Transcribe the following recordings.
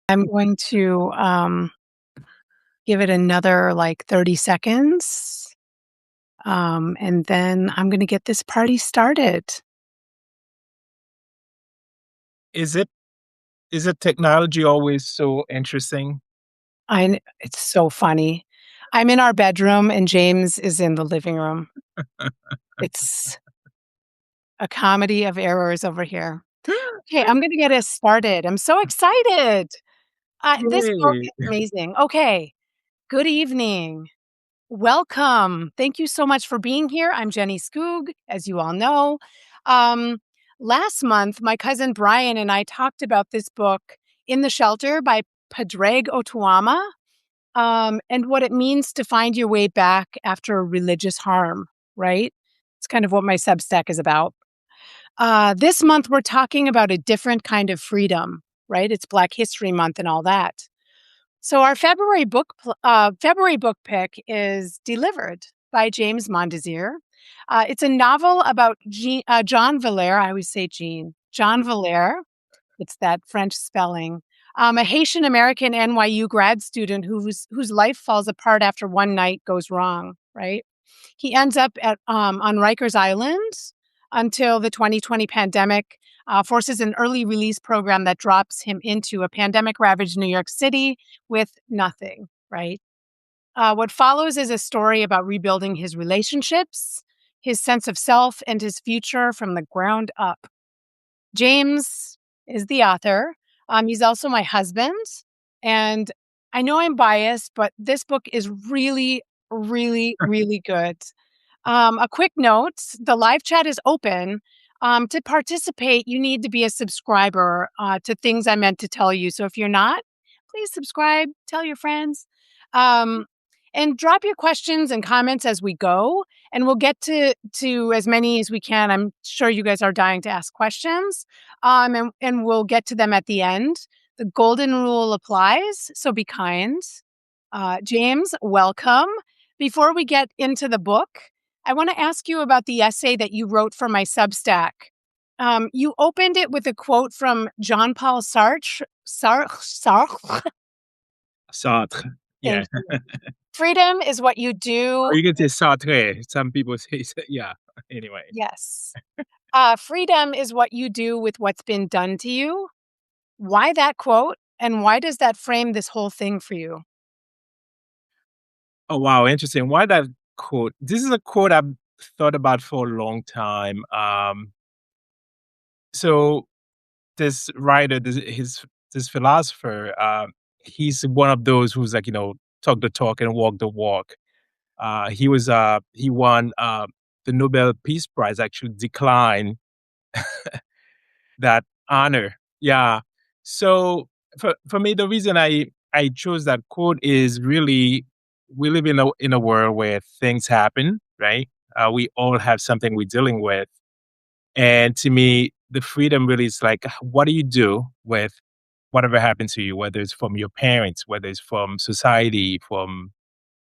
I'm going to give it another like 30 seconds. And then I'm going to get this party started. Is it is it technology always so interesting? It's so funny. I'm in our bedroom and James is in the living room. It's a comedy of errors over here. Okay, I'm going to get us started. I'm so excited. This book Yay. is amazing. Okay, good evening. Welcome. Thank you so much for being here. I'm Jenny Skoog, as you all know. Um, Last month, my cousin Brian and I talked about this book, In the Shelter by Padraig Otuama, and what it means to find your way back after religious harm, right? It's kind of what my Substack is about. This month, we're talking about a different kind of freedom, right? It's Black History Month and all that. So our February book pick is Delivered by James Mondesir. It's a novel about John Valère. I always say John Valère. It's that French spelling. A Haitian American NYU grad student whose life falls apart after one night goes wrong. Right. He ends up on Rikers Island until the 2020 pandemic forces an early release program that drops him into a pandemic ravaged New York City with nothing, right? What follows is a story about rebuilding his relationships, his sense of self, and his future from the ground up. James is the author. He's also my husband. And I know I'm biased, but this book is really, really, really good. A quick note, the live chat is open. To participate, you need to be a subscriber to things I meant to tell you. So if you're not, please subscribe, tell your friends, um, and drop your questions and comments as we go. And we'll get to as many as we can. I'm sure you guys are dying to ask questions, and we'll get to them at the end. The golden rule applies, so be kind. James, welcome. Before we get into the book, I want to ask you about the essay that you wrote for my Substack. You opened it with a quote from John Paul Sartre. Sartre. Sartre. Yeah. Thank you. Freedom is what you do. Or you can say Sartre. Some people say, yeah. Anyway. Yes. Freedom is what you do with what's been done to you. Why that quote? And why does that frame this whole thing for you? Oh, wow. Interesting. Why that quote? This is a quote I've thought about for a long time. So this writer, this philosopher, he's one of those who's like, talk the talk and walk the walk. He won the Nobel Peace Prize, actually declined that honor. Yeah. So for me, the reason I chose that quote is really we live in a world where things happen, right? We all have something we're dealing with. And to me, the freedom really is like, what do you do with whatever happened to you, whether it's from your parents, whether it's from society, from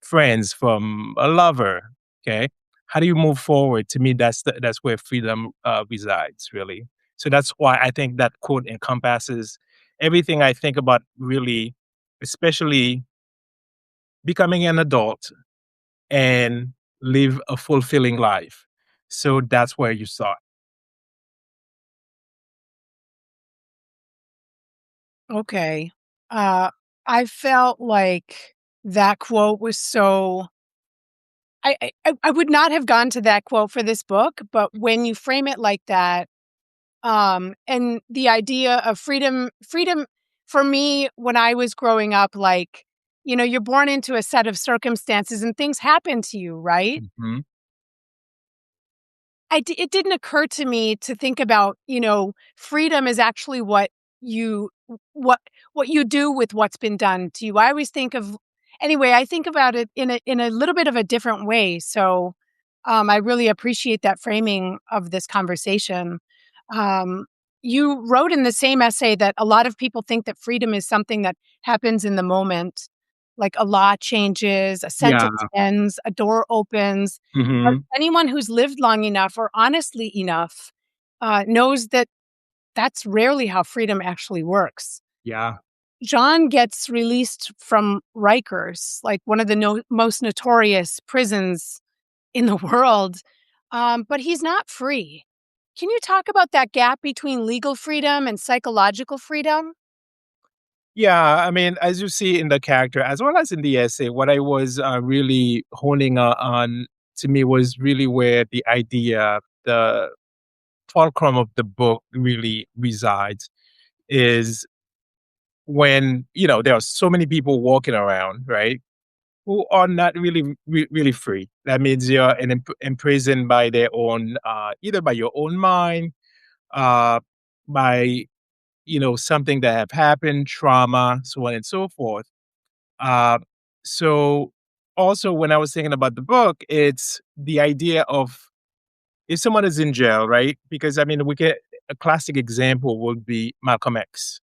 friends, from a lover. Okay, how do you move forward? To me, that's where freedom resides, really. So that's why I think that quote encompasses everything I think about, really, especially becoming an adult and live a fulfilling life. So that's where you start. Okay. Uh, I felt like that quote was so. I would not have gone to that quote for this book, but when you frame it like that, and the idea of freedom for me when I was growing up, like, you're born into a set of circumstances and things happen to you, right? Mhm. It didn't occur to me to think about, freedom is actually you what what you do with what's been done to you. I always think of anyway, I think about it in a little bit of a different way. So I really appreciate that framing of this conversation. Um, you wrote in the same essay that a lot of people think that freedom is something that happens in the moment, like a law changes, a Yeah. sentence ends, a door opens. But Hmm. anyone who's lived long enough or honestly enough knows that that's rarely how freedom actually works. Yeah. John gets released from Rikers, like one of the most notorious prisons in the world, but he's not free. Can you talk about that gap between legal freedom and psychological freedom? Yeah, I mean, as you see in the character as well as in the essay, what I was really honing on to me was really where the idea, the fulcrum of the book really resides is when, there are so many people walking around, right? Who are not really free. That means you're imprisoned by their own, either by your own mind, uh, by, something that have happened, trauma, so on and so forth. Uh, so also when I was thinking about the book, it's the idea of if someone is in jail, right? Because I mean, we get a classic example would be Malcolm X.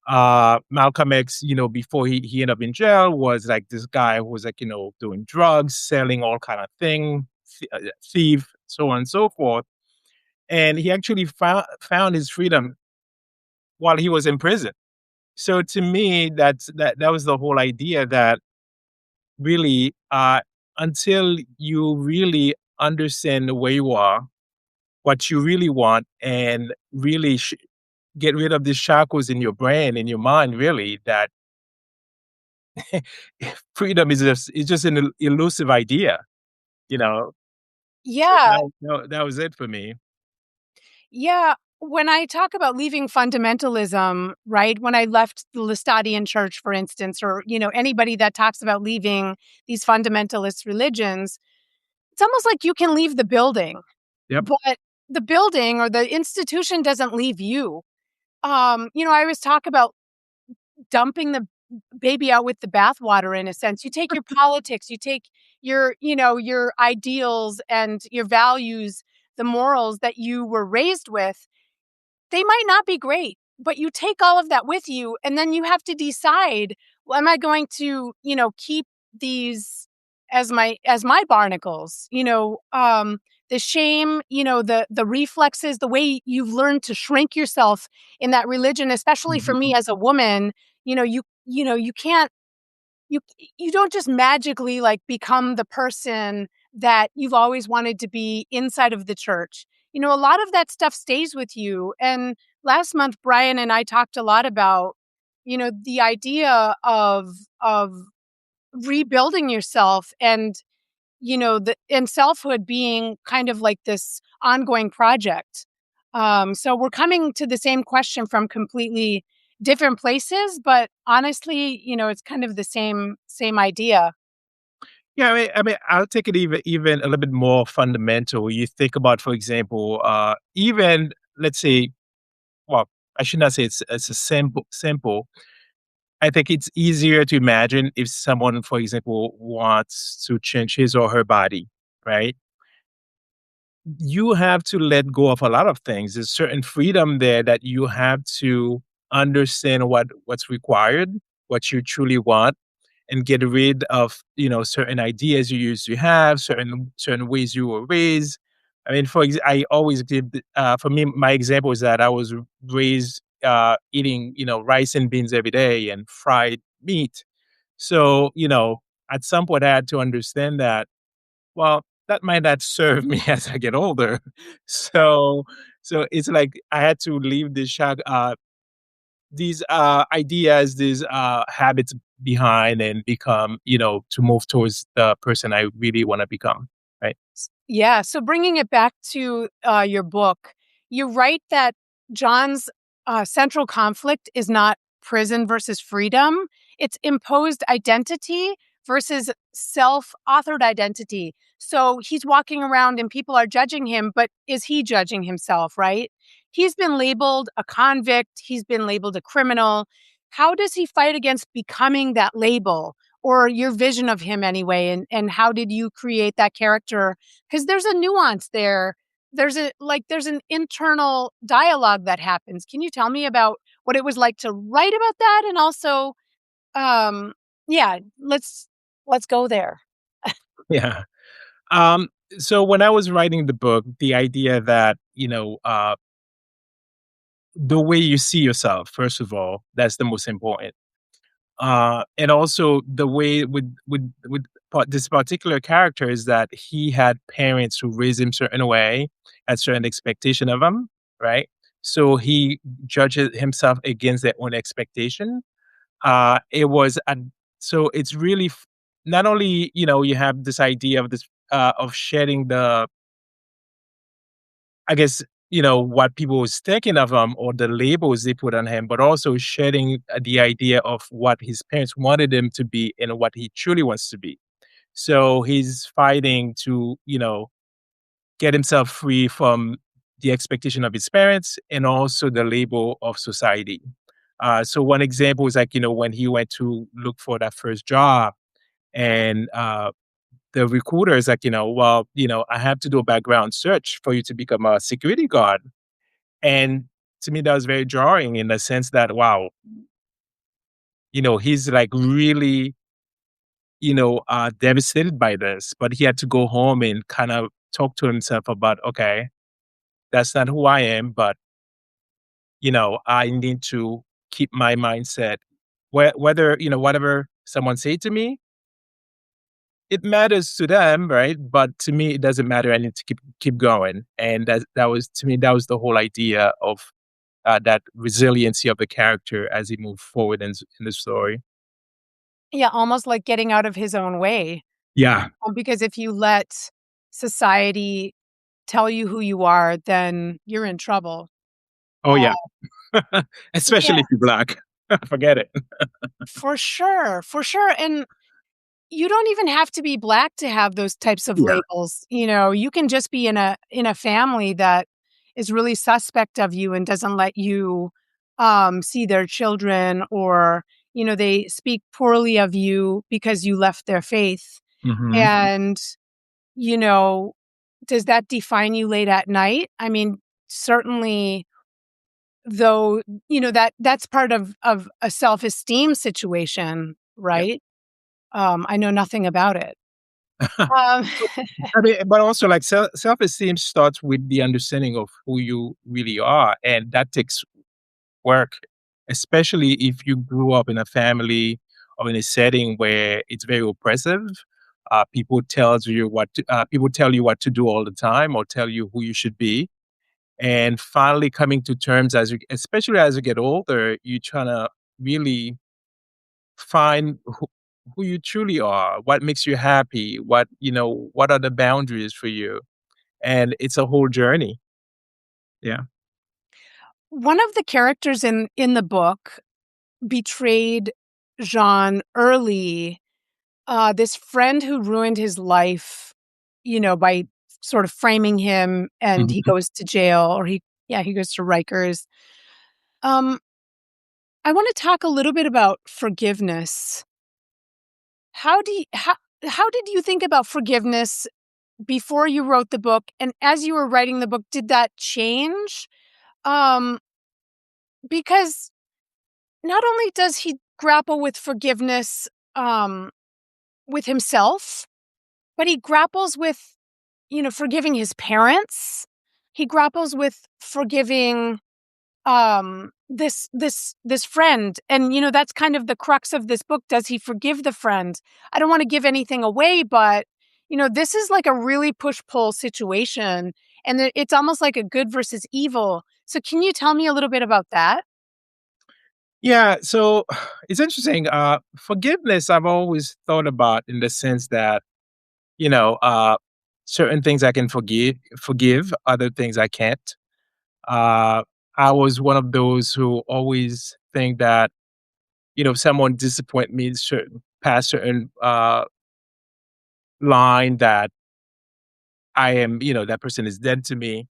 Malcolm X, before he ended up in jail, was like this guy who was like, doing drugs, selling all kind of thing, thief, so on and so forth. And he actually found his freedom while he was in prison. So to me, that was the whole idea that really, until you really understand where you are, what you really want, and really get rid of the shackles in your brain, in your mind, really, that freedom is just an elusive idea, you know? So Yeah, that was it for me. yeah. When I talk about leaving fundamentalism, right? When I left the Lestadian church, for instance, or anybody that talks about leaving these fundamentalist religions, it's almost like you can leave the building, Yep. but the building or the institution doesn't leave you. I always talk about dumping the baby out with the bathwater in a sense. You take your politics, you take your ideals and your values, the morals that you were raised with. They might not be great, but you take all of that with you and then you have to decide, well, am I going to, keep these as my barnacles? The shame, the reflexes, the way you've learned to shrink yourself in that religion, especially for Mhm. me as a woman, you can't you you don't just magically like become the person that you've always wanted to be inside of the church. A lot of that stuff stays with you. And last month Brian and I talked a lot about the idea of rebuilding yourself and and selfhood being kind of like this ongoing project. So we're coming to the same question from completely different places, but honestly, it's kind of the same idea. Yeah, I mean, I'll take it even a little bit more fundamental. You think about, for example, even let's say, well, I should not say it's a simple. I think it's easier to imagine if someone, for example, wants to change his or her body, right? You have to let go of a lot of things. There's certain freedom there that you have to understand what's required, what you truly want, and get rid of, certain ideas you used to have, certain ways you were raised. I mean, I always give for me, my example is that I was raised eating, rice and beans every day and fried meat. So, at some point I had to understand that, well, that might not serve me as I get older. So so it's like I had to leave these ideas, these habits behind and become, to move towards the person I really want to become. Right. Yeah. So bringing it back to your book, you write that John's central conflict is not prison versus freedom, it's imposed identity versus self authored identity. So he's walking around and people are judging him, but is he judging himself, right? He's been labeled a convict, he's been labeled a criminal. How does he fight against becoming that label? Or your vision of him anyway, and how did you create that character? Because there's a nuance there. There's an internal dialogue that happens. Can you tell me about what it was like to write about that? And also, um, yeah, let's go there. Yeah. Um, so when I was writing the book, the idea that, the way you see yourself, first of all, that's the most important. And also the way this particular character is that he had parents who raised him certain way, had certain expectation of him, right? So he judges himself against their own expectation. It was a so it's really not only you have this idea of this of shedding the I guess, what people was thinking of him or the labels they put on him, but also shedding the idea of what his parents wanted him to be and what he truly wants to be. So he's fighting to, get himself free from the expectation of his parents and also the label of society. So one example is like, when he went to look for that first job and the recruiter is like, well, I have to do a background search for you to become a security guard. And to me, that was very jarring in the sense that, wow, he's like really, devastated by this, but he had to go home and kind of talk to himself about, okay, that's not who I am, but, I need to keep my mindset. Whether, whatever someone say to me, it matters to them, right? But to me, it doesn't matter. I need to keep going. And that was to me, that was the whole idea of that resiliency of the character as he moved forward in the story. Yeah, almost like getting out of his own way. Yeah. Because if you let society tell you who you are, then you're in trouble. Oh, yeah. Yeah, Especially if you're black. Forget it. for sure, and you don't even have to be black to have those types of Yeah. labels, you can just be in a family that is really suspect of you and doesn't let you, see their children or, they speak poorly of you because you left their faith, Mhm. and, you know, does that define you late at night? I mean, certainly, though, that's part of a self-esteem situation, Yep. right? I know nothing about it. Um, I mean, but also like self-esteem starts with the understanding of who you really are, and that takes work, especially if you grew up in a family or in a setting where it's very oppressive. People tell you what to do all the time or tell you who you should be. And finally coming to terms especially as you get older, you trying to really find who you truly are, what makes you happy, what are the boundaries for you. And it's a whole journey. Yeah. One of the characters in the book betrayed Jean early, this friend who ruined his life, by sort of framing him, and he Mhm. goes to jail, or he goes to Rikers. Um, I wanna talk a little bit about forgiveness. How do you how did you think about forgiveness before you wrote the book, and as you were writing the book, did that change? Um, because not only does he grapple with forgiveness, um, with himself, but he grapples with, forgiving his parents. He grapples with forgiving, this friend, and, that's kind of the crux of this book. Does he forgive the friend? I don't wanna give anything away, but, this is like a really push-pull situation, and it's almost like a good versus evil. So can you tell me a little bit about that? Yeah, so it's interesting. Forgiveness, I've always thought about in the sense that, you know, uh, certain things I can forgive, other things I can't. Uh, I was one of those who always think that, if someone disappoint me past certain line that that person is dead to me.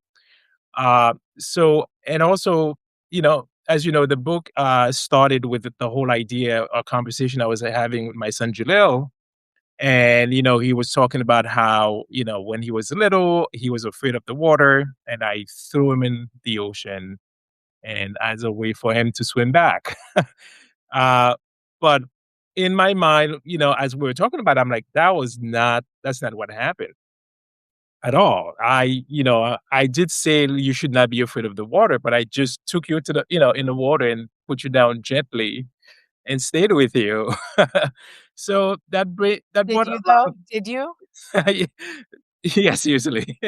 And also, as you know, the book started with the whole idea, a conversation I was having with my son Jalil. And, he was talking about how, when he was little, he was afraid of the water, and I threw him in the ocean and as a way for him to swim back. uh, but in my mind, as we were talking about, I'm like, that's not what happened at all. I did say you should not be afraid of the water, but I just took you to in the water and put you down gently. and stayed with you. So that Did brought you a lot though? of Did you? yes, usually.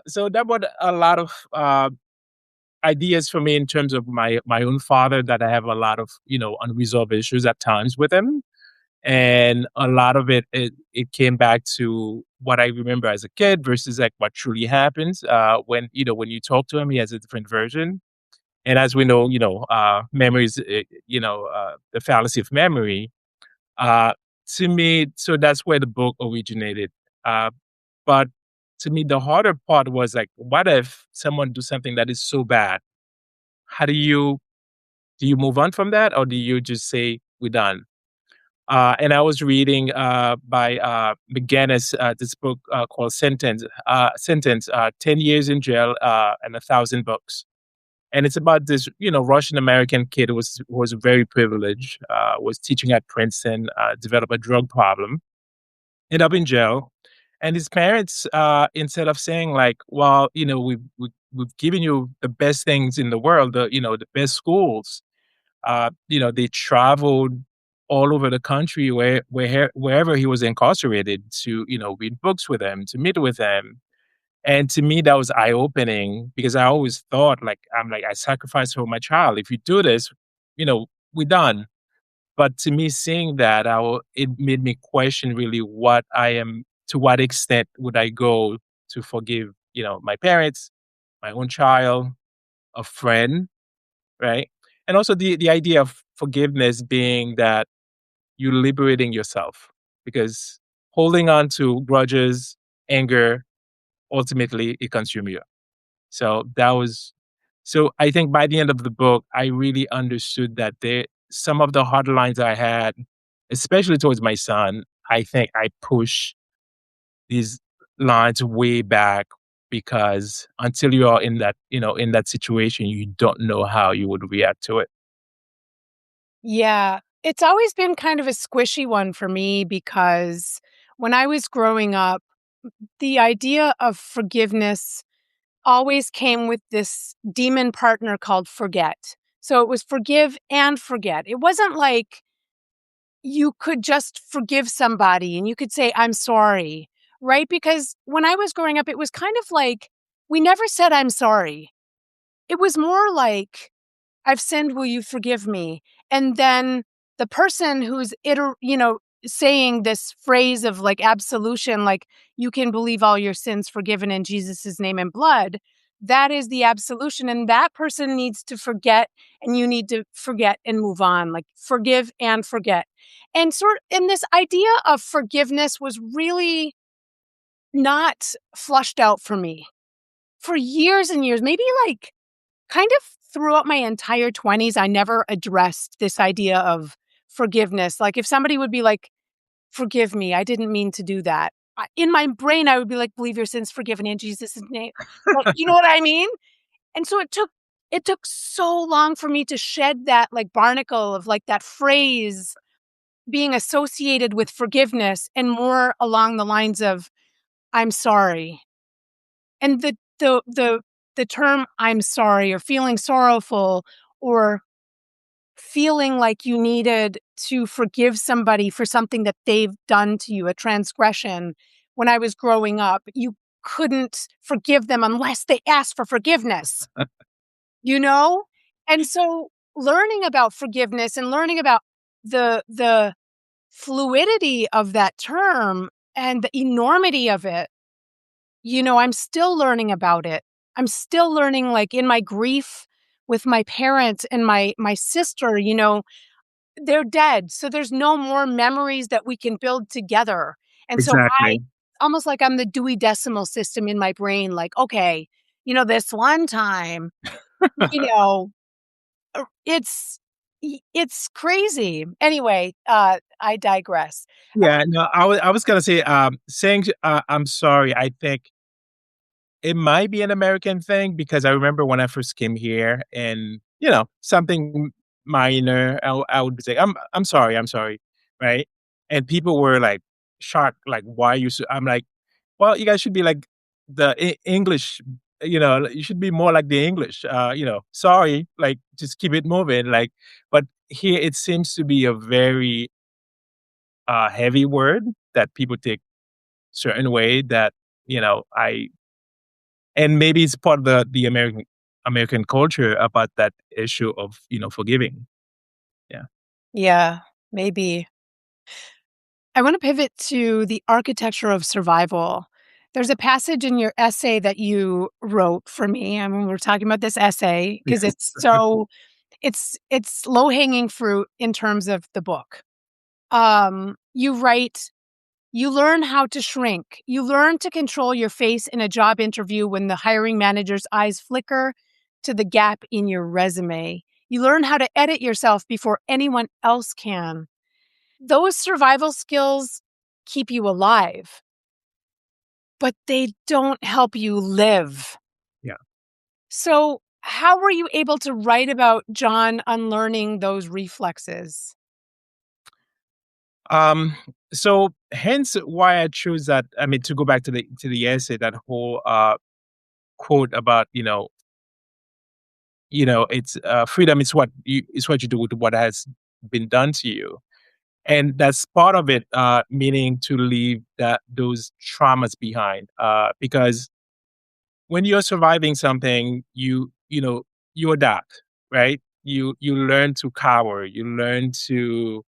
So that brought a lot of ideas for me in terms of my own father, that I have a lot of unresolved issues at times with him, and a lot of it came back to what I remember as a kid versus like what truly happens when when you talk to him, he has a different version. And as we know, memories, the fallacy of memory. Uh, to me, so that's where the book originated. Uh, but to me, the harder part was like, what if someone do something that is so bad? How do you move on from that, or do you just say we're done? And I was reading by McGinnis this book called Sentence, 10 years in jail and 1,000 books. And it's about this, Russian American kid who was very privileged, was teaching at Princeton, developed a drug problem, ended up in jail. And his parents, instead of saying like, well, we've given you the best things in the world, the best schools, they traveled all over the country wherever he was incarcerated to, read books with him, to meet with him. And to me, that was eye opening because I always thought like, I sacrificed for my child. If you do this, we're done. But to me, seeing that, it made me question really what I am, to what extent would I go to forgive, my parents, my own child, a friend, right? And also the idea of forgiveness being that you're liberating yourself, because holding on to grudges, anger, ultimately it consumes you. So that was so I think by the end of the book, I really understood that there some of the hard lines I had, especially towards my son, I think I push these lines way back because until you are in that situation, you don't know how you would react to it. Yeah. It's always been kind of a squishy one for me because when I was growing up, the idea of forgiveness always came with this demon partner called forget. So it was forgive and forget. It wasn't like you could just forgive somebody and you could say, I'm sorry, right? Because when I was growing up, it was kind of like we never said, I'm sorry. It was more like, I've sinned, will you forgive me? And then the person who's saying this phrase of like absolution, like you can believe all your sins forgiven in Jesus' name and blood, that is the absolution. And that person needs to forget, and you need to forget and move on, like forgive and forget. And this idea of forgiveness was really not flushed out for me for years and years, maybe like kind of throughout my entire 20s, I never addressed this idea of forgiveness. Like if somebody would be like, "Forgive me, I didn't mean to do that." In my brain, I would be like, "Believe your sins forgiven in Jesus' name." Like, you know what I mean? And so it took so long for me to shed that like barnacle of like that phrase being associated with forgiveness and more along the lines of "I'm sorry." And the term "I'm sorry" or feeling sorrowful or feeling like you needed to forgive somebody for something that they've done to you, a transgression. When I was growing up, you couldn't forgive them unless they asked for forgiveness, you know? And so learning about forgiveness and learning about the fluidity of that term and the enormity of it, I'm still learning about it. I'm still learning, like, in my grief with my parents and my sister, they're dead, so there's no more memories that we can build together, and so I Exactly. almost like I'm the Dewey Decimal System in my brain, like, "Okay, this one time," you know, it's crazy. Anyway, I digress. Yeah, no, I was gonna say, saying, "I'm sorry," I think it might be an American thing because I remember when I first came here and, something minor, I would be saying, I'm sorry, I'm sorry," right? And people were, like, shocked, like, "Why are you so" I'm like, "Well, you guys should be like the English, you should be more like the English, sorry, like, just keep it moving," like, but here it seems to be a very heavy word that people take certain way that I and maybe it's part of the American culture about that issue of forgiving. Yeah. Yeah, maybe. I want to pivot to the architecture of survival. There's a passage in your essay that you wrote for me. I mean, we're talking about this essay because it's low-hanging fruit in terms of the book. You write, you learn how to shrink. You learn to control your face in a job interview when the hiring manager's eyes flicker to the gap in your resume. You learn how to edit yourself before anyone else can. Those survival skills keep you alive, but they don't help you live. Yeah. So, how were you able to write about John unlearning those reflexes? Um, so hence why I chose that. I mean, to go back to the essay, that whole quote about it's freedom is what you do with what has been done to you, and that's part of it. Meaning to leave those traumas behind. Because when you're surviving something, you adapt, right? You learn to cower. You learn to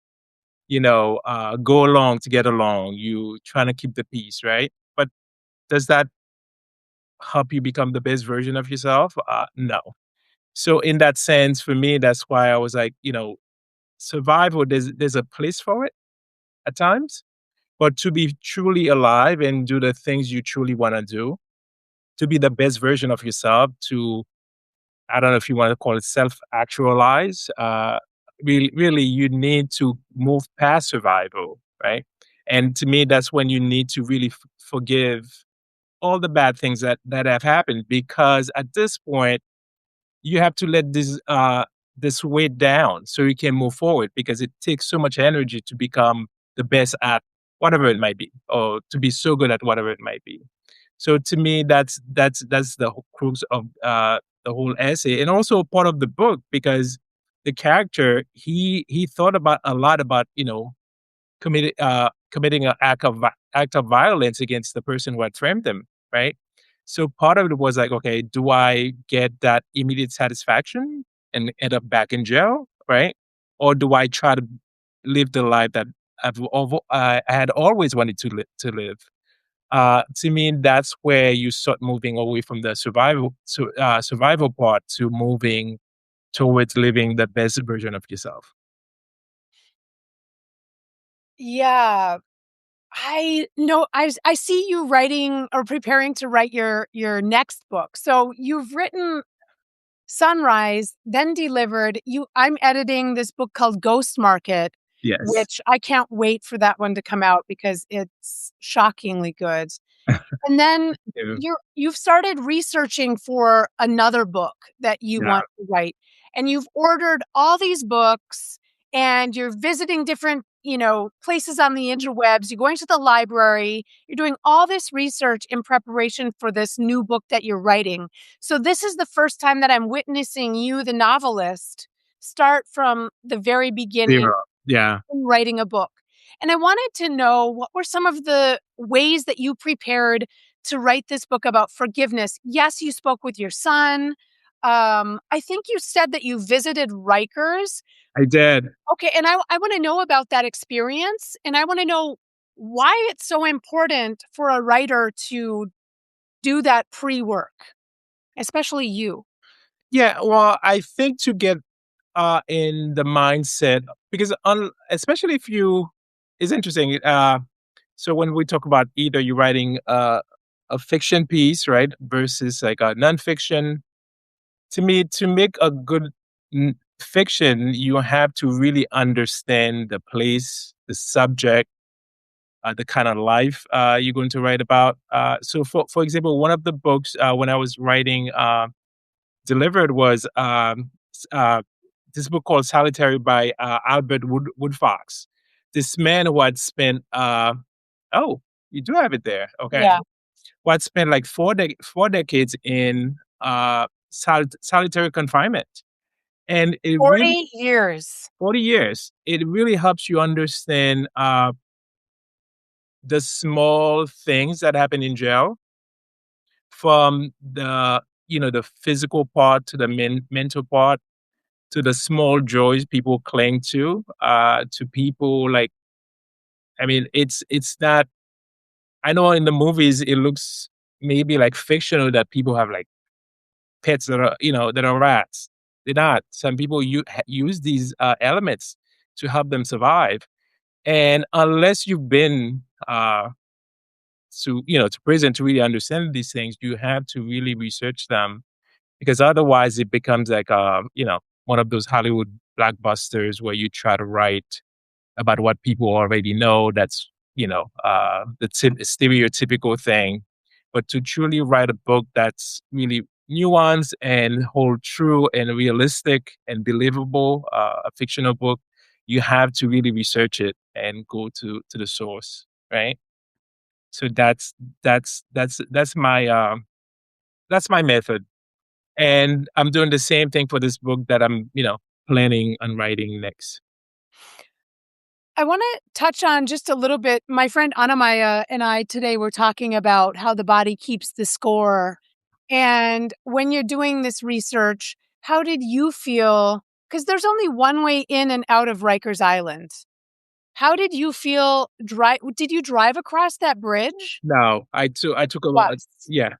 go along to get along. You trying to keep the peace, right? But does that help you become the best version of yourself? No. So in that sense, for me, that's why I was like, survival. There's a place for it at times, but to be truly alive and do the things you truly want to do, to be the best version of yourself, to I don't know if you want to call it self actualize. Really, you need to move past survival, right? And to me, that's when you need to really forgive all the bad things that have happened, because at this point you have to let this weight down so you can move forward, because it takes so much energy to become the best at whatever it might be, or to be so good at whatever it might be. So to me, that's the whole crux of the whole essay, and also part of the book, because the character, he thought about a lot about committing an act of violence against the person who had framed him, right? So part of it was like, okay, do I get that immediate satisfaction and end up back in jail, right? Or do I try to live the life that I had always wanted to live? To me, that's where you start moving away from the survival part to moving towards living the best version of yourself. Yeah, I know I see you writing or preparing to write your next book. So you've written Sunrise, then Delivered. I'm editing this book called Ghost Market, Yes. which I can't wait for that one to come out because it's shockingly good. And then you've started researching for another book that you Yeah. want to write. And you've ordered all these books and you're visiting different, places on the interwebs. You're going to the library. You're doing all this research in preparation for this new book that you're writing. So this is the first time that I'm witnessing you, the novelist, start from the very beginning Zero. Yeah. in writing a book. And I wanted to know, what were some of the ways that you prepared to write this book about forgiveness? Yes, you spoke with your son. I think you said that you visited Rikers. I did. Okay, and I want to know about that experience, and I want to know why it's so important for a writer to do that pre-work, especially you. Yeah, well, I think to get in the mindset, because especially if you it's interesting. So when we talk about either you're writing a fiction piece, right, versus like a nonfiction, to me, to make a good fiction, you have to really understand the place, the subject, the kind of life you're going to write about. So for example, one of the books when I was writing Delivered was this book called Solitary by Albert Woodfox. This man who had spent oh, you do have it there. Okay. Yeah. Who had spent like 4 decades in solitary confinement. And it really 40 years. 40 years, it really helps you understand the small things that happen in jail, from the the physical part to the mental part, to the small joys people cling to people, like, I mean, it's not, I know in the movies it looks maybe like fictional that people have like pets that are, that are rats. They're not. Some people use these elements to help them survive. And unless you've been to prison to really understand these things, you have to really research them, because otherwise it becomes like one of those Hollywood blockbusters where you try to write about what people already know. That's the stereotypical thing. But to truly write a book that's really nuanced and hold true and realistic and believable, a fictional book, you have to really research it and go to the source, right? So that's my method, and I'm doing the same thing for this book that I'm planning on writing next. I want to touch on just a little bit. My friend Anamaya and I today were talking about how the body keeps the score. And when you're doing this research, how did you feel? Because there's only one way in and out of Rikers Island. How did you feel? Did you drive across that bridge? No, I took a lot. Was. Yeah,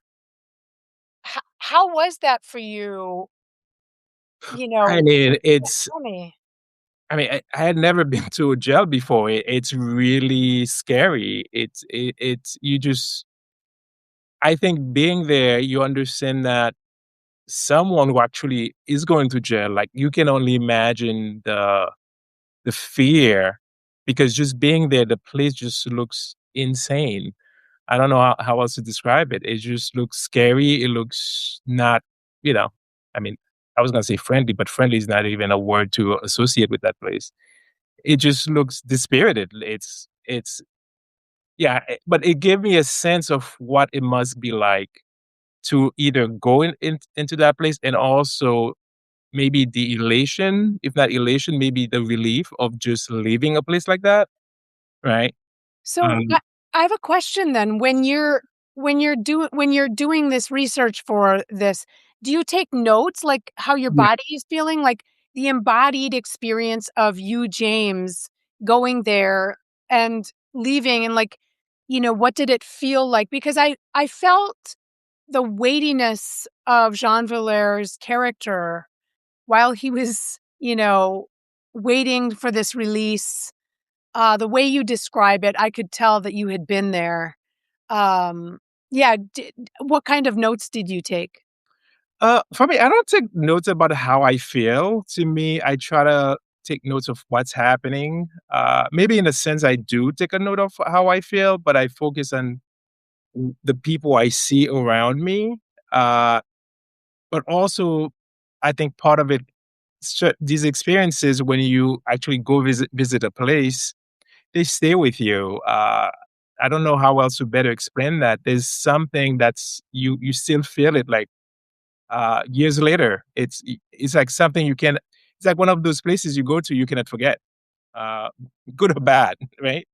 How was that for you? You I know, mean, yeah, it's tell me. I mean, I had never been to a jail before. It's really scary. It's you just I think being there, you understand that someone who actually is going to jail, like, you can only imagine the fear, because just being there, the place just looks insane. I don't know how else to describe it. It just looks scary. It looks not, you know, I mean, I was gonna say friendly, but friendly is not even a word to associate with that place. It just looks dispirited. It's yeah, but it gave me a sense of what it must be like to either go into that place, and also maybe the elation, if not elation, maybe the relief of just leaving a place like that, right? So Um, I have a question then. When you're doing this research for this, do you take notes like how your yeah, body is feeling, like the embodied experience of you, James, going there and leaving, and like, what did it feel like? Because I felt the weightiness of Jean Valaire's character while he was, waiting for this release. The way you describe it, I could tell that you had been there. Um, yeah, what kind of notes did you take? for me, I don't take notes about how I feel. To me, I try to take notes of what's happening. Maybe in a sense, I do take a note of how I feel, but I focus on the people I see around me. Uh, but also, I think part of it, these experiences, when you actually go visit a place, they stay with you. I don't know how else to better explain that. There's something that's you still feel it, like years later. It's like something you can. It's like one of those places you go to you cannot forget, uh, good or bad, right?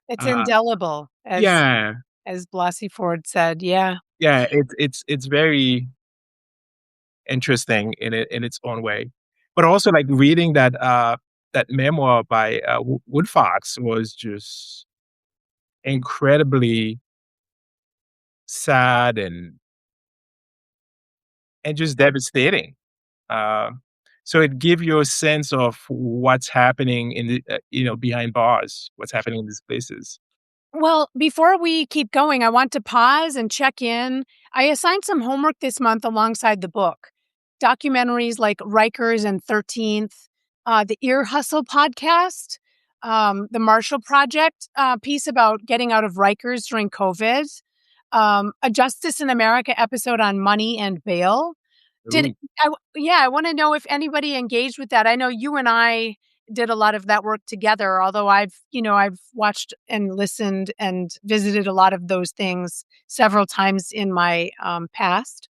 It's Uh, indelible, yeah, as Blasey Ford said. Yeah. yeah. It's very interesting in its own way, but also like reading that memoir by Woodfox was just incredibly sad and just devastating. Um, so it gives you a sense of what's happening in the behind bars, what's happening in these places. Well, before we keep going, I want to pause and check in. I assigned some homework this month alongside the book. Documentaries like Rikers and 13th, the Ear Hustle podcast, the Marshall Project piece about getting out of Rikers during COVID, a Justice in America episode on money and bail. Did Ooh. yeah, I wanna know if anybody engaged with that. I know you and I did a lot of that work together, although I've watched and listened and visited a lot of those things several times in my, past.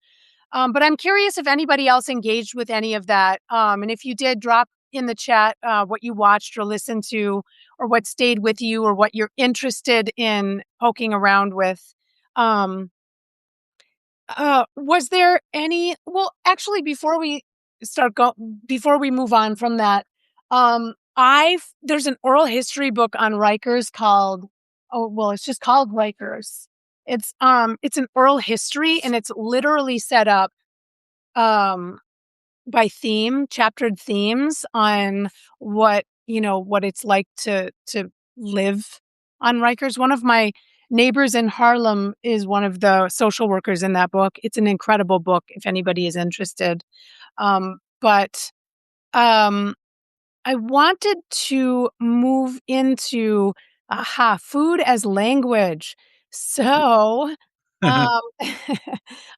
But I'm curious if anybody else engaged with any of that. And if you did, drop in the chat what you watched or listened to, or what stayed with you, or what you're interested in poking around with. Um, was there any, well, actually, before we move on from that, there's an oral history book on Rikers called, oh, well, it's just called Rikers. It's an oral history, and it's literally set up, um, by chaptered themes on what it's like to live on Rikers. One of my neighbors in Harlem is one of the social workers in that book. It's an incredible book if anybody is interested. But um, I wanted to move into food as language. So um,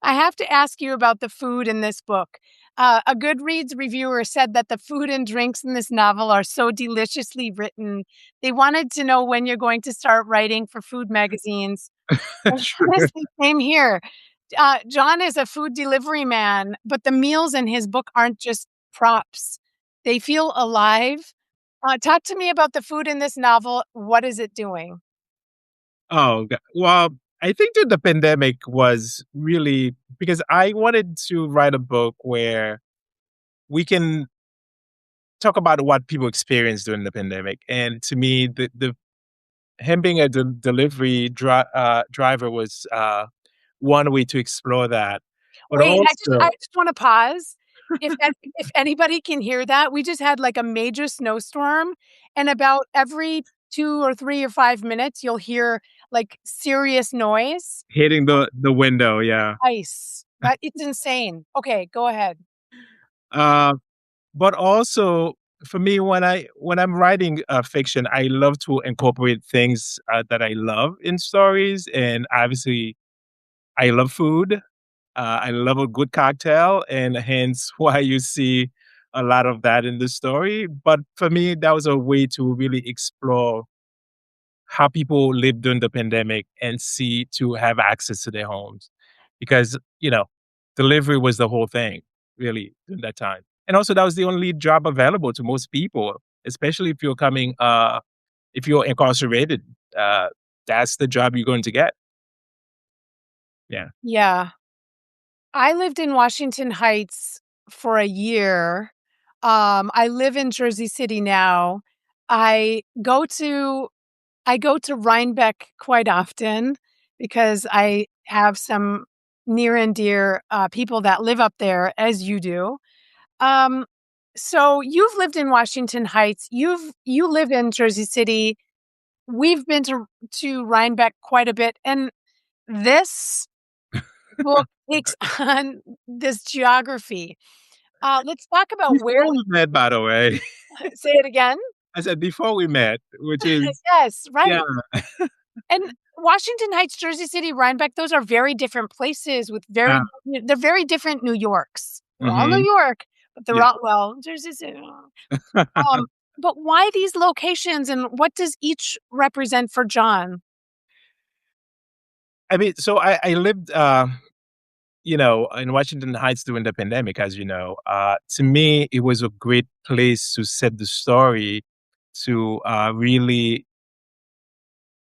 I have to ask you about the food in this book. A Goodreads reviewer said that the food and drinks in this novel are so deliciously written. They wanted to know when you're going to start writing for food magazines. True. Honestly, same here. John is a food delivery man, but the meals in his book aren't just props. They feel alive. Talk to me about the food in this novel. What is it doing? Well, I think that the pandemic was really because I wanted to write a book where we can talk about what people experienced during the pandemic. And to me, the him being a delivery driver was one way to explore that. But Wait, I also just wanna pause. If anybody can hear that, we just had, like, a major snowstorm, and about every 2 or 3 or 5 minutes, you'll hear, like, serious noise. hitting the window, yeah. Ice. That it's insane. Okay, go ahead. Uh, but also for me, when I'm writing fiction, I love to incorporate things that I love in stories, and obviously, I love food. I love a good cocktail, and hence why you see a lot of that in the story. But for me, that was a way to really explore how people live during the pandemic and see to have access to their homes. Because, delivery was the whole thing, really, during that time. And also, that was the only job available to most people, especially if you're incarcerated. Uh, that's the job you're going to get. Yeah. Yeah. I lived in Washington Heights for a year. I live in Jersey City now. I go to I go to Rhinebeck quite often because I have some near and dear, people that live up there, as you do. Um, so you've lived in Washington Heights. You live in Jersey City. We've been to Rhinebeck quite a bit, and this book takes on this geography. Let's talk about where. Before we met, by the way, Say it again? I said before we met, which is, Yes, yeah. right. And Washington Heights, Jersey City, Rhinebeck, those are very different places with Uh, they're very different New Yorks. They're all New mhm, York, but they're yeah. all, well, Jersey City. But why these locations, and what does each represent for John? I mean, so I lived, in Washington Heights during the pandemic, as you know. To me, it was a great place to set the story to really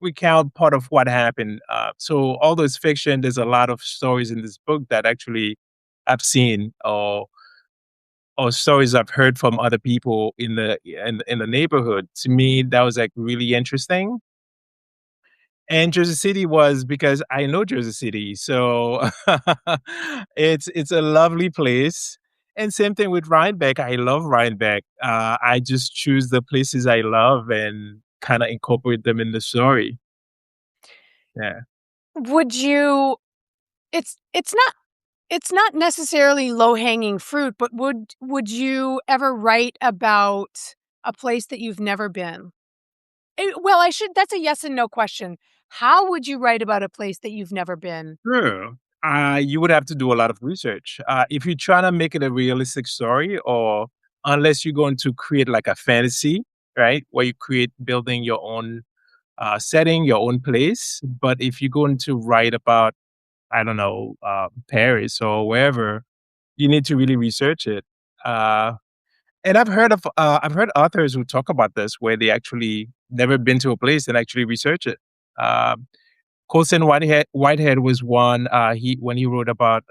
recount part of what happened. So all those fiction, there's a lot of stories in this book that actually I've seen or stories I've heard from other people in the neighborhood. To me, that was like really interesting. And Jersey City was because I know Jersey City, so it's a lovely place. And same thing with Rhinebeck. I love Rhinebeck. I just choose the places I love and kind of incorporate them in the story. Yeah. Would you it's not necessarily low-hanging fruit, but would you ever write about a place that you've never been? Well, I should that's a yes and no question. How would you write about a place that you've never been? True. You would have to do a lot of research. If you're trying to make it a realistic story, or unless you're going to create like a fantasy, right, where you create building your own setting, your own place. But if you're going to write about I don't know, Paris or wherever, you need to really research it. Uh, and I've heard authors who talk about this where they actually never been to a place and actually research it. Um, Colson Whitehead was one. He when he wrote about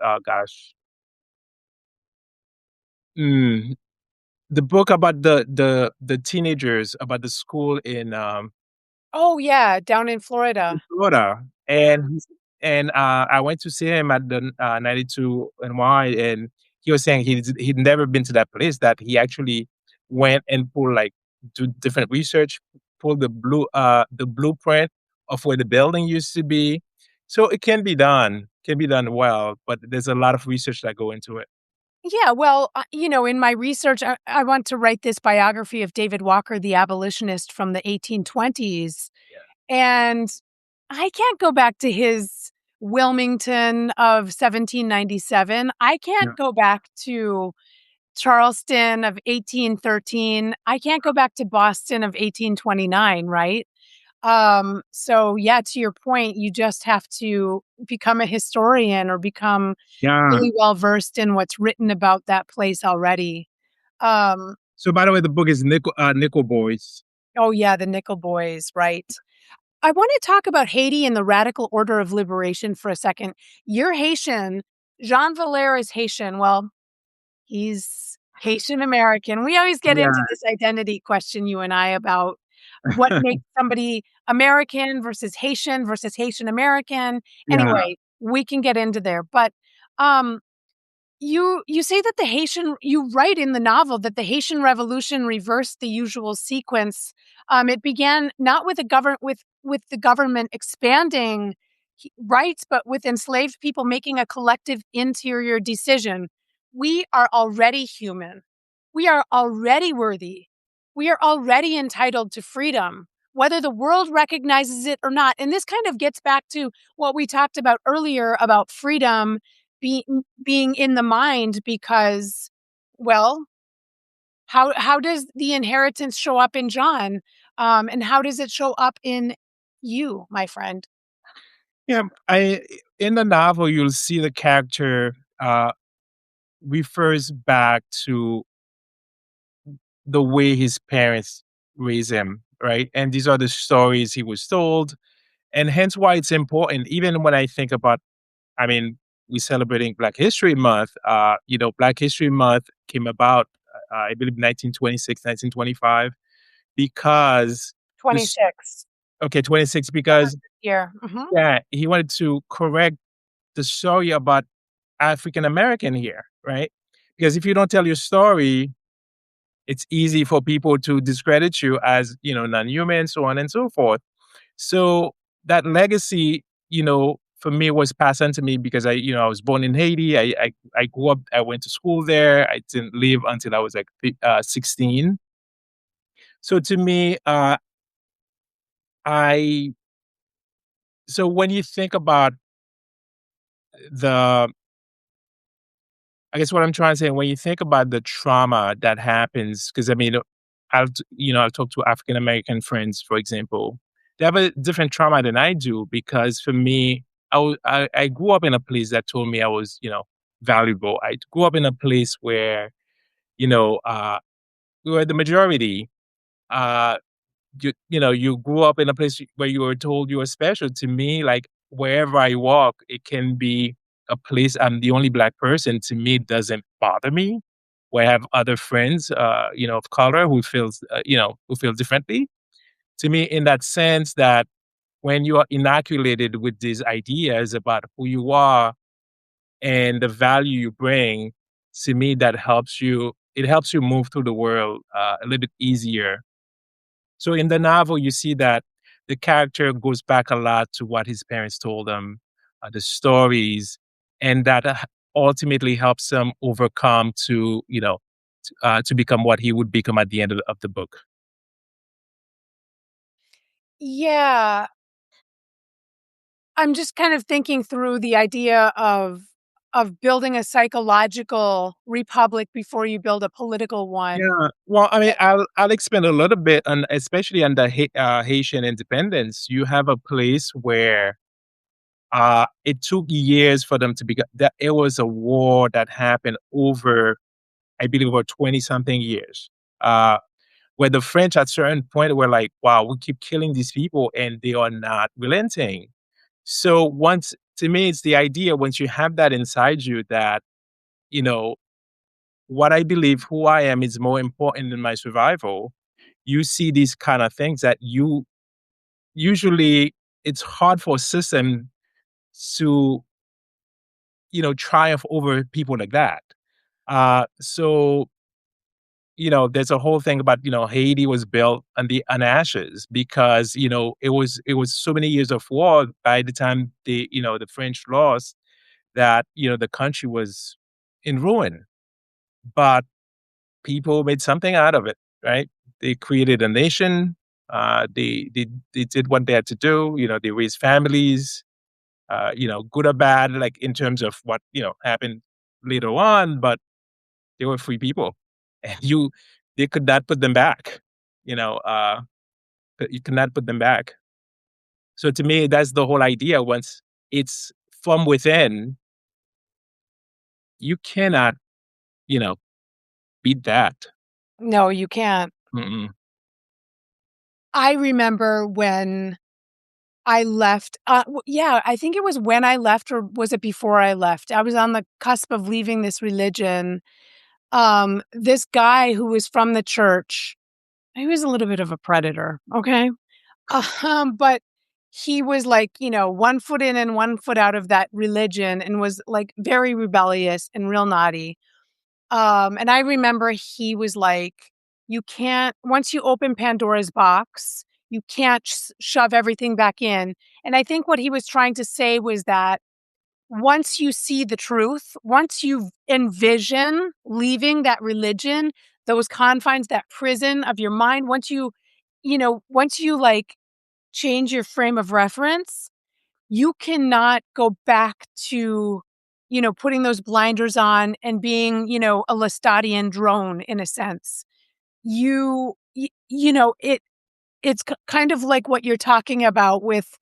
mm, the book about the teenagers about the school Oh, yeah, down in Florida. in Florida, Yeah. and I went to see him at the 92 NY, and he was saying he'd never been to that place. That he actually went and pulled like do different research, pulled the blueprint of where the building used to be. So it can be done well, but there's a lot of research that go into it. Yeah, well, in my research, I want to write this biography of David Walker, the abolitionist from the 1820s. And I can't go back to his Wilmington of 1797. I can't Yeah. go back to Charleston of 1813. I can't go back to Boston of 1829, right? So yeah, to your point, you just have to become a historian or become Yeah. really well versed in what's written about that place already. Um, So by the way, the book is Nickel Boys. oh yeah, the Nickel Boys, right? I want to talk about Haiti and the Radical Order of Liberation for a second. You're Haitian. Jean Valère is Haitian. Well, he's Haitian American. We always get into Yeah. this identity question, you and I, about what makes somebody American versus Haitian American. Yeah. Anyway, we can get into there. But um, you say that you write in the novel that the Haitian Revolution reversed the usual sequence. It began not with with the government expanding rights, but with enslaved people making a collective interior decision. We are already human. We are already worthy. We are already entitled to freedom, whether the world recognizes it or not. And this kind of gets back to what we talked about earlier about freedom being in the mind because, well, how does the inheritance show up in John, and how does it show up in you, my friend? Yeah, I in the novel you'll see the character refers back to the way his parents raised him, right? And these are the stories he was told, and hence why it's important. Even when I think about, I mean, we're celebrating Black History Month. Black History Month came about, I believe, 1926, 1925, because this. 26 Okay, 26, because year. Mhm. yeah, he wanted to correct the story about African American here, right? Because if you don't tell your story, it's easy for people to discredit you as, non-human, so on and so forth. So that legacy, for me was passed on to me because I was born in Haiti. I grew up, I went to school there. I didn't live until I was like 16. So to me, I, so when you think about the I guess what I'm trying to say, when you think about the trauma that happens, because I mean, I'll talk to African American friends, for example. They have a different trauma than I do because for me, I grew up in a place that told me I was, valuable. I grew up in a place where, you know, uh, we were the majority. Uh, you grew up in a place where you were told you were special. To me, like wherever I walk, it can be a place I'm the only Black person. To me, it doesn't bother me. Where I have other friends, of color who feel differently. To me, in that sense, that when you are inoculated with these ideas about who you are and the value you bring, to me, that helps you. It helps you move through the world a little bit easier. So in the novel, you see that the character goes back a lot to what his parents told him, the stories, and that ultimately helps him overcome to become what he would become at the end of the book. Yeah, I'm just kind of thinking through the idea of building a psychological republic before you build a political one. Yeah. Well, I mean, I'll expand a little bit on, especially on the Haitian independence. You have a place where It took years for them to be that it was a war that happened over, I believe, over 20 something years. Where the French at certain point were like, wow, we keep killing these people and they are not relenting. So once to me, it's the idea once you have that inside you that, you know, what I believe who I am is more important than my survival. You see these kind of things that you usually it's hard for a system to, triumph over people like that. So there's a whole thing about, Haiti was built on ashes because, it was so many years of war by the time the French lost that, the country was in ruin. But people made something out of it, right? They created a nation. They did what they had to do. They raised families, good or bad, like in terms of what, happened later on, but they were free people. And they could not put them back, you know, uh, you cannot put them back. So to me, that's the whole idea. Once it's from within, you cannot, you know, beat that. No, you can't. Mm-mm. I remember when I left, yeah, I think it was when I left or was it before I left? I was on the cusp of leaving this religion. This guy who was from the church, he was a little bit of a predator, okay? But he was like, 1 foot in and 1 foot out of that religion and was, like, very rebellious and real naughty. And I remember he was like, "You can't once you open Pandora's box, you can't shove everything back in." And I think what he was trying to say was that once you see the truth, once you envision leaving that religion, those confines, that prison of your mind, once you, like, change your frame of reference, you cannot go back to, putting those blinders on and being, a Lestadian drone in a sense. It's kind of like what you're talking about with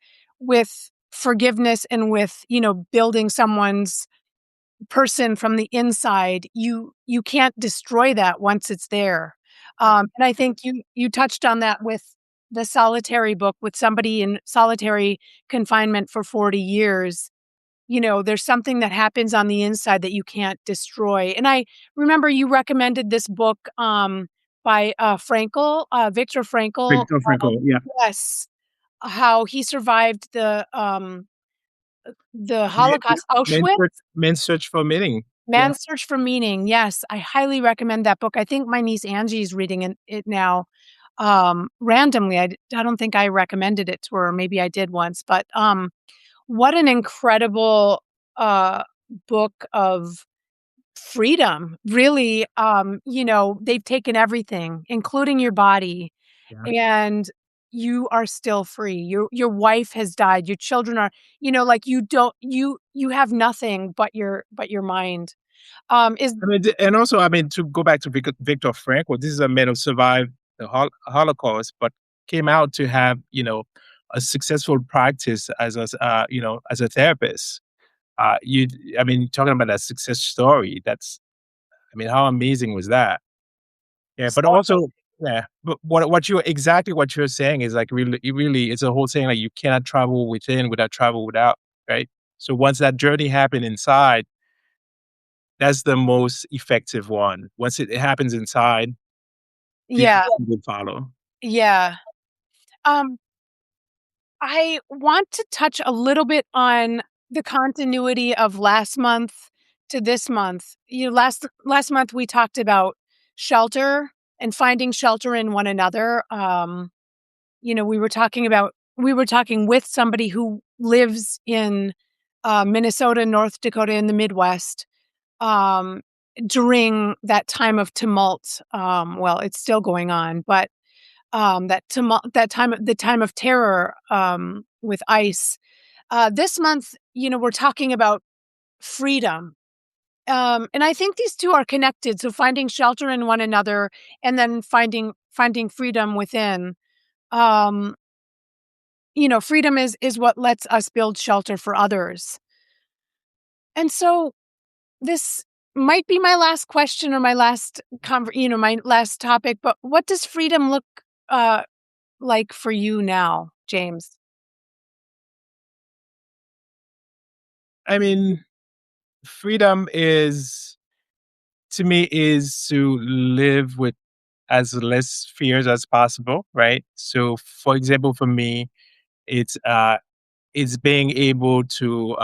forgiveness and with, building someone's person from the inside. You can't destroy that once it's there. And I think you touched on that with the solitary book with somebody in solitary confinement for 40 years. There's something that happens on the inside that you can't destroy. And I remember you recommended this book by Viktor Frankl. Viktor Frankl, yeah. Yes, how he survived the Men, Holocaust, Auschwitz. men search for meaning. Yeah. Man's Search for Meaning. Yes, I highly recommend that book. I think my niece Angie is reading it now. Randomly, I don't think I recommended it to her. Maybe I did once, but what an incredible book of freedom. Really, they've taken everything, including your body, Yeah. and you are still free. Your wife has died. Your children are, like you don't you have nothing but your mind. Is I mean, and also, I mean, to go back to Viktor Frankl, this is a man who survived the Holocaust, but came out to have, a successful practice as a therapist. You, I mean, talking about that success story, I mean, how amazing was that? Yeah, but so also, yeah, but what you're saying is like really, it's a whole thing like you cannot travel within without travel without, right? So once that journey happened inside, that's the most effective one. Once it happens inside, the yeah, will follow. yeah. Um, I want to touch a little bit on the continuity of last month to this month. Last month we talked about shelter and finding shelter in one another. We were talking with somebody who lives in Minnesota, North Dakota, in the Midwest um, during that time of tumult. Well, it's still going on, but the time of terror with ICE. This month, we're talking about freedom. And I think these two are connected. So finding shelter in one another and then finding freedom within. Um, freedom is what lets us build shelter for others. And so this might be my last question or my last my last topic, but what does freedom look uh like for you now, James? I mean, freedom is to me is to live with as less fears as possible, right? So, for example, for me, it's uh, it's being able to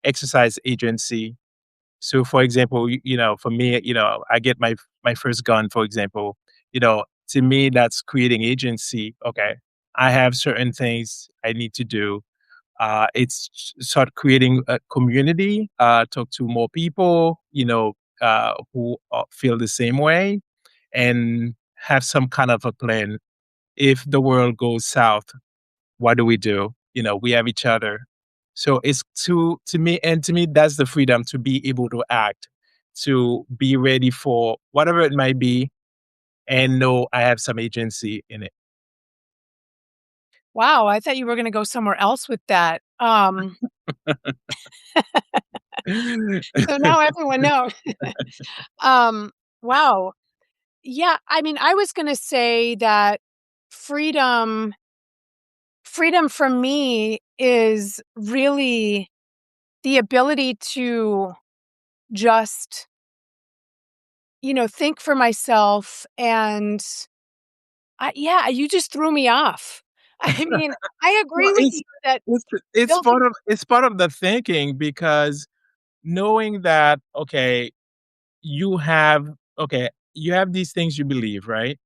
exercise agency. So, for example, for me, I get my first gun, for example. To me, that's creating agency. Okay, I have certain things I need to do. Start creating a community, talk to more people, who feel the same way, and have some kind of a plan. If the world goes south, what do we do? We have each other. So it's to me, that's the freedom to be able to act, to be ready for whatever it might be, and know I have some agency in it. Wow, I thought you were going to go somewhere else with that. So now everyone knows. um, wow. Yeah, I mean, I was going to say that freedom freedom for me is really the ability to just, think for myself and yeah, you just threw me off. I mean, I Well, agree with you that building it's part of the thinking because knowing that you have you have these things you believe, right?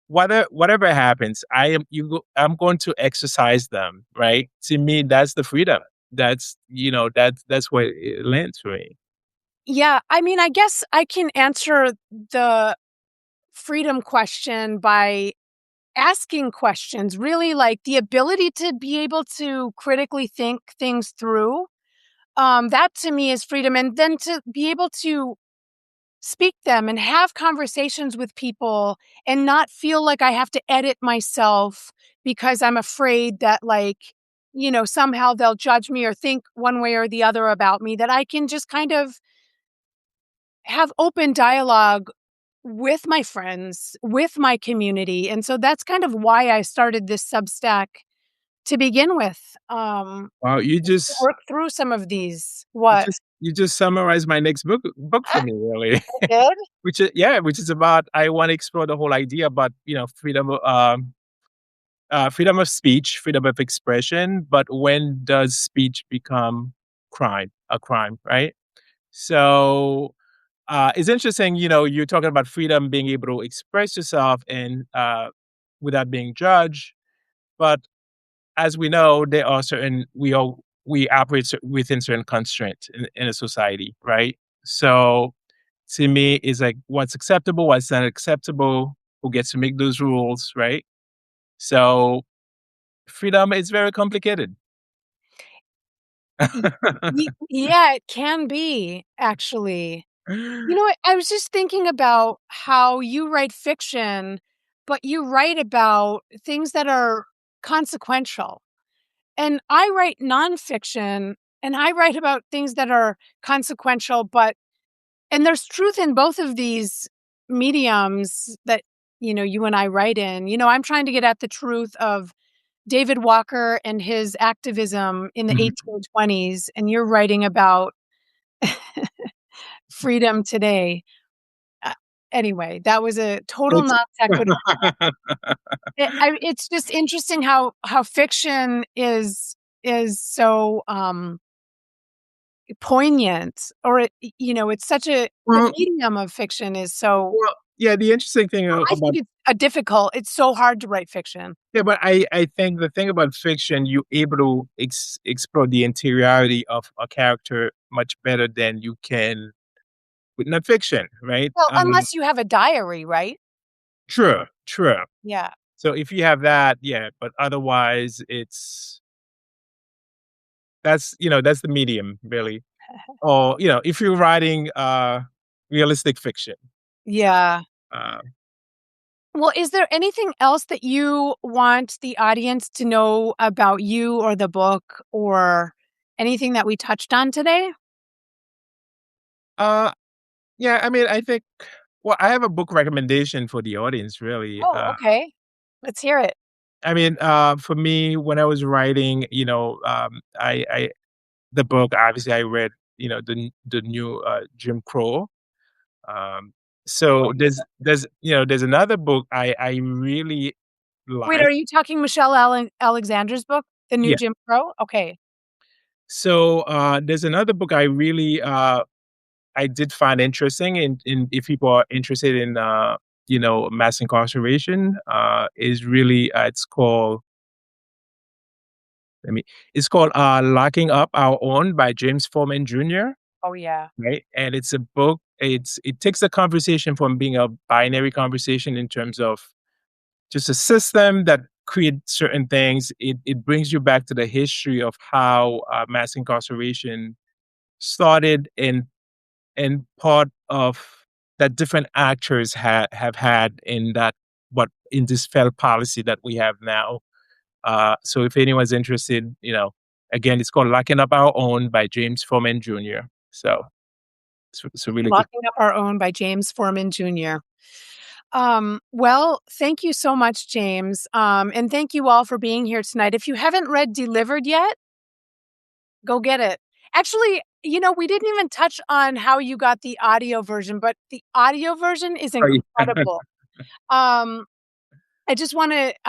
Whatever happens, I'm going to exercise them, right? To me, that's the freedom. That's what it lands for me. Yeah, I mean, I guess I can answer the freedom question by asking questions, really like the ability to be able to critically think things through. That to me is freedom. And then to be able to speak them and have conversations with people and not feel like I have to edit myself because I'm afraid that, like, somehow they'll judge me or think one way or the other about me, that I can just kind of have open dialogue with my friends, with my community. And so that's kind of why I started this Substack to begin with, Wow, to work through some of these. What? you just summarized my next book for me, really. I did? Which is about I want to explore the whole idea about freedom of speech, freedom of expression, but when does speech become a crime, right? So it's interesting, you're talking about freedom, being able to express yourself and without being judged. But as we know, there are we operate within certain constraints in a society, right? So to me, it's like what's acceptable, what's not acceptable, who gets to make those rules, right? So freedom is very complicated. Yeah, it can be, actually. I was just thinking about how you write fiction, but you write about things that are consequential. And I write nonfiction, and I write about things that are consequential, and there's truth in both of these mediums that, you and I write in. I'm trying to get at the truth of David Walker and his activism in the Mhm. 1820s, and you're writing about freedom today. Uh, anyway, that was a total It's non sequitur. It's just interesting how fiction is so poignant, or it's such the well, medium of fiction is so. well, yeah. The interesting thing I about think it's a difficult. It's so hard to write fiction. yeah, but I think the thing about fiction, you're able to explore the interiority of a character much better than you can with nonfiction, right? Well, unless you have a diary, right? True, true. Yeah. So if you have that, yeah, but otherwise, that's the medium, really. Or if you're writing realistic fiction, Yeah. uh, Well, is there anything else that you want the audience to know about you or the book or anything that we touched on today? Uh, yeah, I mean, I think, well, I have a book recommendation for the audience, really. Oh, okay. Let's hear it. I mean, for me, when I was writing, the book, obviously, I read, the new Jim Crow. Um, Oh, so yeah. there's another book I really Wait, are like. you talking Michelle Alexander's book, The New Yeah. Jim Crow? Okay. So there's another book I did find interesting, in if people are interested in mass incarceration, is really let me it's called Locking Up Our Own by James Foreman Jr. Oh, yeah. Right, and it's a book. It takes the conversation from being a binary conversation in terms of just a system that creates certain things. It brings you back to the history of how mass incarceration started, and part of that different actors have had in that, what in this failed policy that we have now. So if anyone's interested, again, it's called Locking Up Our Own by James Foreman Jr. So it's a really good. Locking Up Our Own by James Foreman Jr. Well, thank you so much, James. And thank you all for being here tonight. If you haven't read Delivered yet, go get it. Actually, we didn't even touch on how you got the audio version, but the audio version is Sorry. incredible. Um, I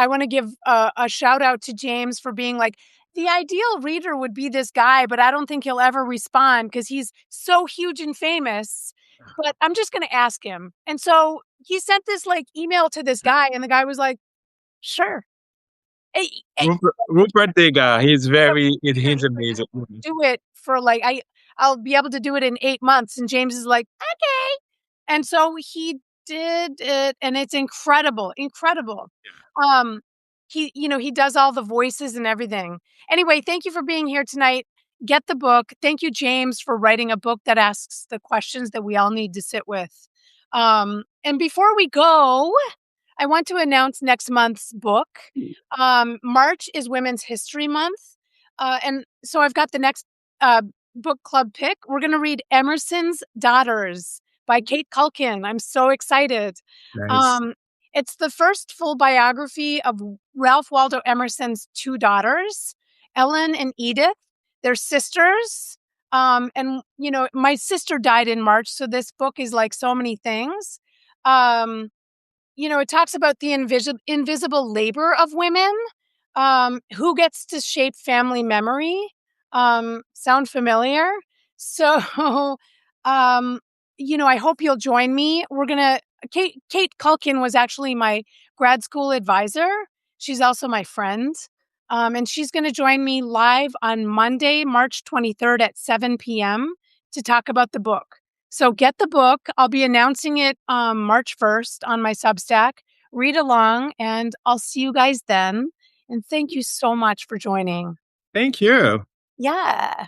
want to give a shout out to James for being like, the ideal reader would be this guy, but I don't think he'll ever respond because he's so huge and famous. But I'm just going to ask him. And so he sent this like email to this guy, and the guy was like, sure. Eh, eh, Rupert Digger, so he's amazing. do it for like I'll be able to do it in 8 months. And James is like, okay. And so he did it, and it's incredible, incredible. Um, he does all the voices and everything. Anyway, thank you for being here tonight. Get the book. Thank you, James, for writing a book that asks the questions that we all need to sit with. And before we go, I want to announce next month's book. March is Women's History Month. And so I've got the next book club pick. We're going to read Emerson's Daughters by Kate Culkin. I'm so excited. Nice. Um, it's the first full biography of Ralph Waldo Emerson's two daughters, Ellen and Edith. They're sisters. And, my sister died in March. So this book is like so many things. It talks about the invisible labor of women, who gets to shape family memory. Sound familiar? So, I hope you'll join me. Kate Culkin was actually my grad school advisor. She's also my friend. And she's going to join me live on Monday, March 23rd at 7 p.m. to talk about the book. So get the book. I'll be announcing it March 1st on my Substack. Read along, and I'll see you guys then. And thank you so much for joining. Thank you. Yeah.